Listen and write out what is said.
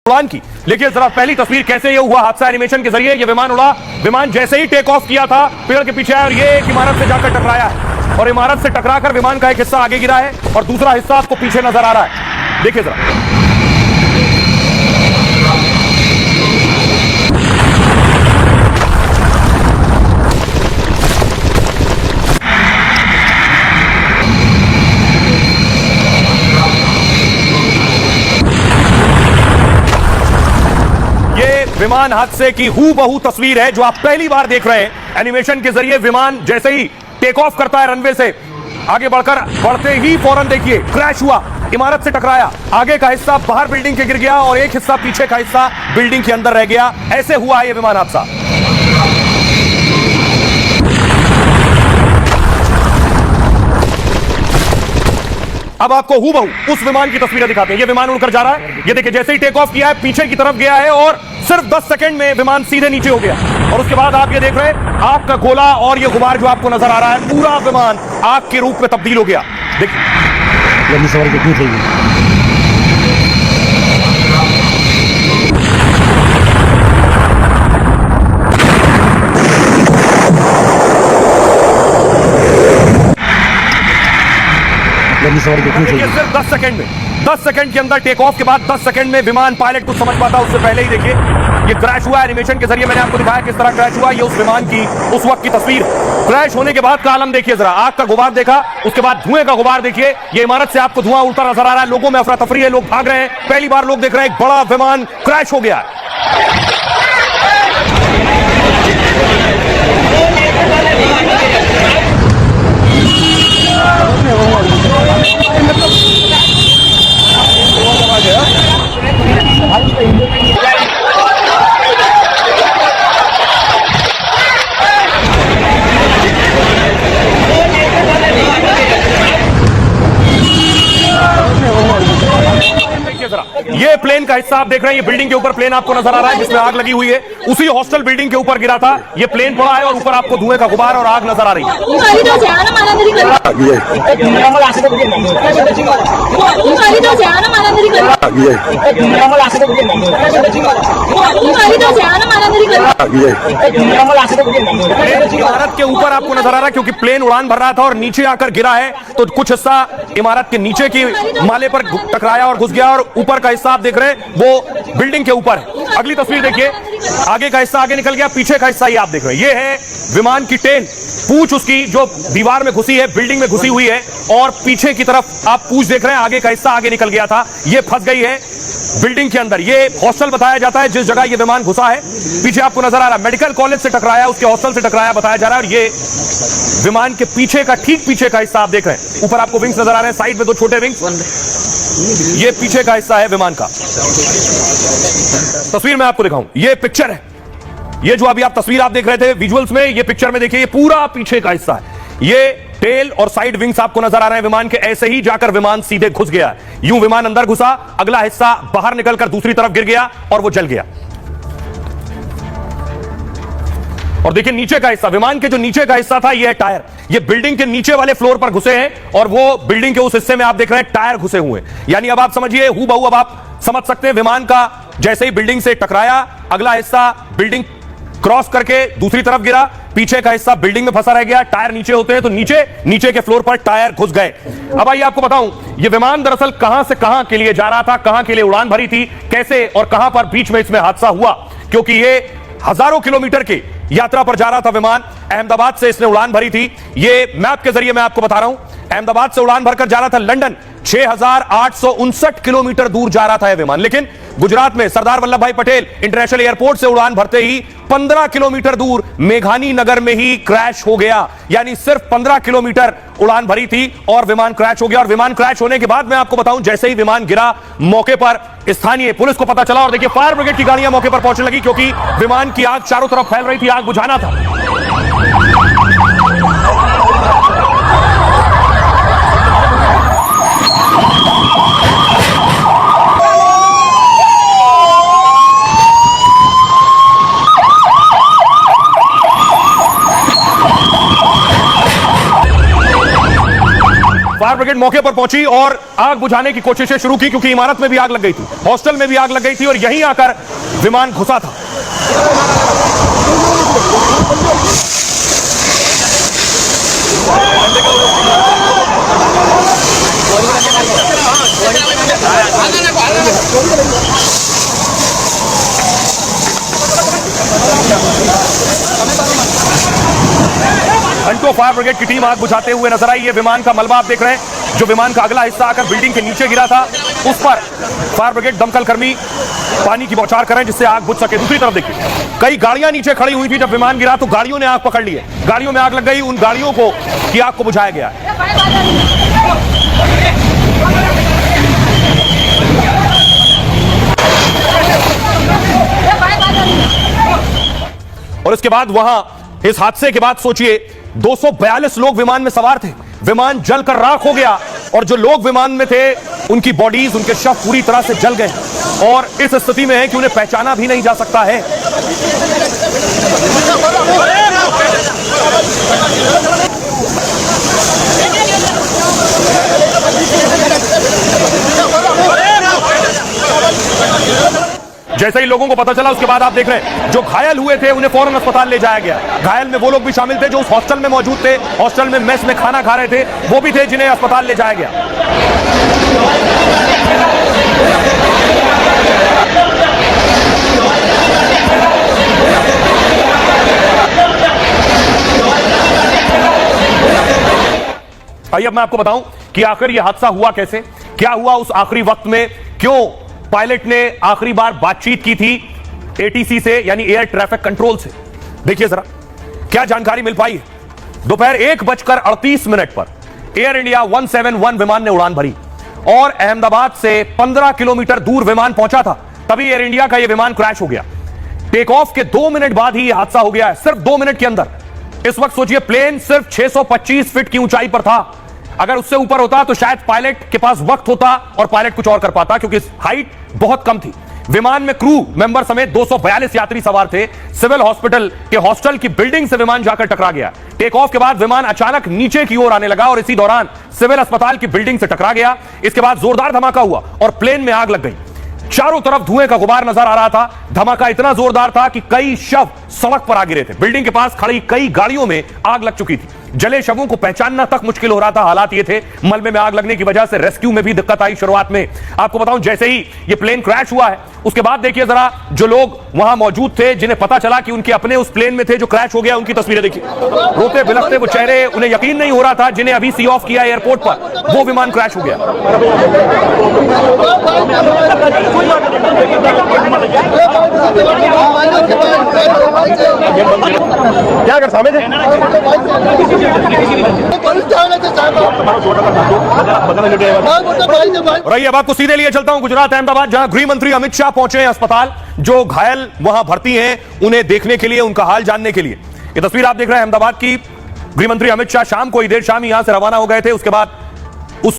उड़ान की। लेकिन जरा पहली तस्वीर कैसे ये हुआ हादसा एनिमेशन के जरिए। ये विमान उड़ा, विमान जैसे ही टेक ऑफ किया था पेड़ के पीछे आया और ये एक इमारत से जाकर टकराया है और इमारत से टकराकर विमान का एक हिस्सा आगे गिरा है और दूसरा हिस्सा आपको पीछे नजर आ रहा है। देखिए जरा, विमान हादसे की हूबहू तस्वीर है जो आप पहली बार देख रहे हैं एनिमेशन के जरिए। विमान जैसे ही टेक ऑफ करता है रनवे से आगे बढ़ते ही फौरन देखिए क्रैश हुआ, इमारत से टकराया, आगे का हिस्सा बाहर बिल्डिंग के गिर गया और एक हिस्सा पीछे का हिस्सा बिल्डिंग के अंदर रह गया। ऐसे हुआ यह विमान हादसा। अब आपको हूबहू उस विमान की तस्वीरें दिखाते हैं। ये विमान उड़कर जा रहा है, ये देखिए जैसे ही टेक ऑफ किया है पीछे की तरफ गया है और सिर्फ 10 सेकंड में विमान सीधे नीचे हो गया। और उसके बाद आप ये देख रहे हैं आग का गोला और ये गुबार जो आपको नजर आ रहा है, पूरा विमान आग के रूप में तब्दील हो गया। देखिए सिर्फ 10 सेकंड के अंदर टेक ऑफ के बाद 10 सेकंड में विमान पायलट कुछ समझ पाता, उससे पहले ही देखिए ये क्रैश हुआ। एनिमेशन के जरिए मैंने आपको दिखाया किस तरह क्रैश हुआ। ये उस विमान की उस वक्त की तस्वीर। क्रैश होने के बाद का आलम देखिए जरा, आग का गुबार देखा, उसके बाद धुएं का गुबार देखिए। ये इमारत से आपको धुआं उड़ता नजर आ रहा है, लोगों में अफरा तफरी है, लोग भाग रहे हैं। पहली बार लोग देख रहे हैं एक बड़ा विमान क्रैश हो गया। ये प्लेन का हिस्सा आप देख रहे हैं, ये बिल्डिंग के ऊपर प्लेन आपको नजर आ रहा है जिसमें आग लगी हुई है। उसी हॉस्टल बिल्डिंग के ऊपर गिरा था, ये प्लेन पड़ा है और ऊपर आपको धुएं का गुबार और आग नजर आ रही है। इमारत के ऊपर आपको नजर आ रहा है क्योंकि प्लेन उड़ान भर रहा था और नीचे आकर गिरा है तो कुछ हिस्सा इमारत के नीचे की माले पर टकराया और घुस गया और ऊपर का हिस्सा आप देख रहे हैं वो बिल्डिंग के ऊपर है। अगली तस्वीर देखिए, आगे का हिस्सा आगे निकल गया, पीछे का हिस्सा ये आप देख रहे हैं। ये है विमान की टेल, पूंछ उसकी जो दीवार में घुसी है, बिल्डिंग में घुसी हुई है और पीछे की तरफ आप पूंछ देख रहे हैं, आगे का हिस्सा आगे निकल गया था, ये फंस गई है बिल्डिंग के अंदर। ये हॉस्टल बताया जाता है जिस जगह ये विमान घुसा है। पीछे आपको नजर आ रहा है मेडिकल कॉलेज से टकराया, उसके हॉस्टल से टकराया बताया जा रहा है। और ये विमान के पीछे का ठीक पीछे का हिस्सा आप देख रहे हैं, ऊपर आपको विंग्स नजर आ रहे हैं, साइड में दो छोटे विंग्स, ये पीछे का हिस्सा है विमान का। तस्वीर में आपको दिखाऊं, ये पिक्चर है, ये जो अभी आप तस्वीर आप देख रहे थे विजुअल्स में, ये पिक्चर में देखिए ये पूरा पीछे का हिस्सा है। ये टेल और साइड विंग्स आपको नजर आ रहे हैं विमान के। ऐसे ही जाकर विमान सीधे घुस गया, यूं विमान अंदर घुसा, अगला हिस्सा बाहर निकलकर दूसरी तरफ गिर गया और वो जल गया। और देखिए नीचे का हिस्सा, विमान के जो नीचे का हिस्सा था ये है टायर, ये बिल्डिंग के नीचे वाले फ्लोर पर घुसे हैं और वो बिल्डिंग के उस हिस्से में आप देख रहे हैं टायर घुसे हुए हैं। यानी अब आप समझिए हूबहू, अब आप समझ सकते हैं विमान का जैसे ही बिल्डिंग से टकराया, अगला हिस्सा बिल्डिंग क्रॉस करके दूसरी तरफ गिरा, पीछे का हिस्सा बिल्डिंग में फंसा रह गया। टायर नीचे होते हैं तो नीचे के फ्लोर पर टायर घुस गए। अब आइए आपको बताऊं ये विमान दरअसल कहां से कहां के लिए जा रहा था, कहां के लिए उड़ान भरी थी, कैसे और कहां पर बीच में इसमें हादसा हुआ। क्योंकि ये हजारों किलोमीटर की यात्रा पर जा रहा था विमान, अहमदाबाद से इसने उड़ान भरी थी। ये मैप के जरिए मैं आपको बता रहा हूं, अहमदाबाद से उड़ान भरकर जा रहा था लंदन, 6859 किलोमीटर दूर जा रहा था यह विमान। लेकिन गुजरात में सरदार वल्लभ भाई पटेल इंटरनेशनल एयरपोर्ट से उड़ान भरते ही 15 किलोमीटर दूर मेघानी नगर में ही क्रैश हो गया। यानी सिर्फ 15 किलोमीटर उड़ान भरी थी और विमान क्रैश हो गया। और विमान क्रैश होने के बाद मैं आपको बताऊं जैसे ही विमान गिरा, मौके पर स्थानीय पुलिस को पता चला और देखिए फायर ब्रिगेड की गाड़ियां मौके पर पहुंचने लगी क्योंकि विमान की आग चारों तरफ फैल रही थी, आग बुझाना था। फायर ब्रिगेड मौके पर पहुंची और आग बुझाने की कोशिशें शुरू की, क्योंकि इमारत में भी आग लग गई थी, हॉस्टल में भी आग लग गई थी और यहीं आकर विमान घुसा था। घंटों फायर ब्रिगेड की टीम आग बुझाते हुए नजर आई। ये विमान का मलबा आप देख रहे हैं, जो विमान का अगला हिस्सा आकर बिल्डिंग के नीचे गिरा था, उस पर फायर ब्रिगेड दमकल कर्मी पानी की बौछार करें जिससे आग बुझ सके। दूसरी तरफ देखिए, कई गाड़ियां नीचे खड़ी हुई थी, जब विमान गिरा तो गाड़ियों ने आग पकड़ ली है, गाड़ियों में आग लग गई, उन गाड़ियों को की आग को बुझाया गया। और इसके बाद वहां इस हादसे के बाद सोचिए 242 लोग विमान में सवार थे, विमान जलकर राख हो गया और जो लोग विमान में थे उनकी बॉडीज, उनके शव पूरी तरह से जल गए और इस स्थिति में है कि उन्हें पहचाना भी नहीं जा सकता है। जैसे ही लोगों को पता चला, उसके बाद आप देख रहे हैं जो घायल हुए थे उन्हें फौरन अस्पताल ले जाया गया। घायल में वो लोग भी शामिल थे जो उस हॉस्टल में मौजूद थे, हॉस्टल में मेस में खाना खा रहे थे, वो भी थे जिन्हें अस्पताल ले जाया गया। आइए अब मैं आपको बताऊं कि आखिर यह हादसा हुआ कैसे, क्या हुआ उस आखिरी वक्त में, क्यों पायलट ने आखिरी बार बातचीत की थी एटीसी से, यानी एयर ट्रैफिक कंट्रोल से। देखिए जरा क्या जानकारी मिल पाई है। दोपहर 1:38 पर एयर इंडिया 171 विमान ने उड़ान भरी और अहमदाबाद से 15 किलोमीटर दूर विमान पहुंचा था, तभी एयर इंडिया का यह विमान क्रैश हो गया। टेक ऑफ के 2 मिनट बाद ही यह हादसा हो गया है, सिर्फ 2 मिनट के अंदर। इस वक्त सोचिए प्लेन सिर्फ 625 फीट की ऊंचाई पर था, अगर उससे ऊपर होता तो शायद पायलट के पास वक्त होता और पायलट कुछ और कर पाता, क्योंकि हाइट बहुत कम थी। विमान में क्रू मेंबर समेत 242 यात्री सवार थे। सिविल हॉस्पिटल के हॉस्टल की बिल्डिंग से विमान जाकर टकरा गया। टेक ऑफ के बाद विमान अचानक नीचे की ओर आने लगा और इसी दौरान सिविल अस्पताल की बिल्डिंग से टकरा गया। इसके बाद जोरदार धमाका हुआ और प्लेन में आग लग गई। चारों तरफ धुएं का गुबार नजर आ रहा था। धमाका इतना जोरदार था कि कई शव सड़क पर आ गिरे थे। बिल्डिंग के पास खड़ी कई गाड़ियों में आग लग चुकी थी। जले शवों को पहचानना तक मुश्किल हो रहा था। हालात ये थे, मलबे में आग लगने की वजह से रेस्क्यू में भी दिक्कत आई शुरुआत में। आपको बताऊं, जैसे ही ये प्लेन क्रैश हुआ है उसके बाद देखिए जरा जो लोग वहां मौजूद थे, जिन्हें पता चला कि उनके अपने उस प्लेन में थे जो क्रैश हो गया, उनकी तस्वीरें देखिए। रोते बिलखते वो चेहरे, उन्हें यकीन नहीं हो रहा था। जिन्हें अभी सी ऑफ किया एयरपोर्ट पर, वो विमान क्रैश हो गया। क्या कर सामने रही। अब आपको सीधे लिए चलता हूं गुजरात अहमदाबाद, जहां गृह मंत्री अमित शाह पहुंचे हैं अस्पताल। जो घायल वहां भर्ती हैं उन्हें देखने के लिए, उनका हाल जानने के लिए। ये तस्वीर आप देख रहे हैं अहमदाबाद की। गृह मंत्री अमित शाह शाम को ही, देर शाम ही यहां से रवाना हो गए थे। उसके बाद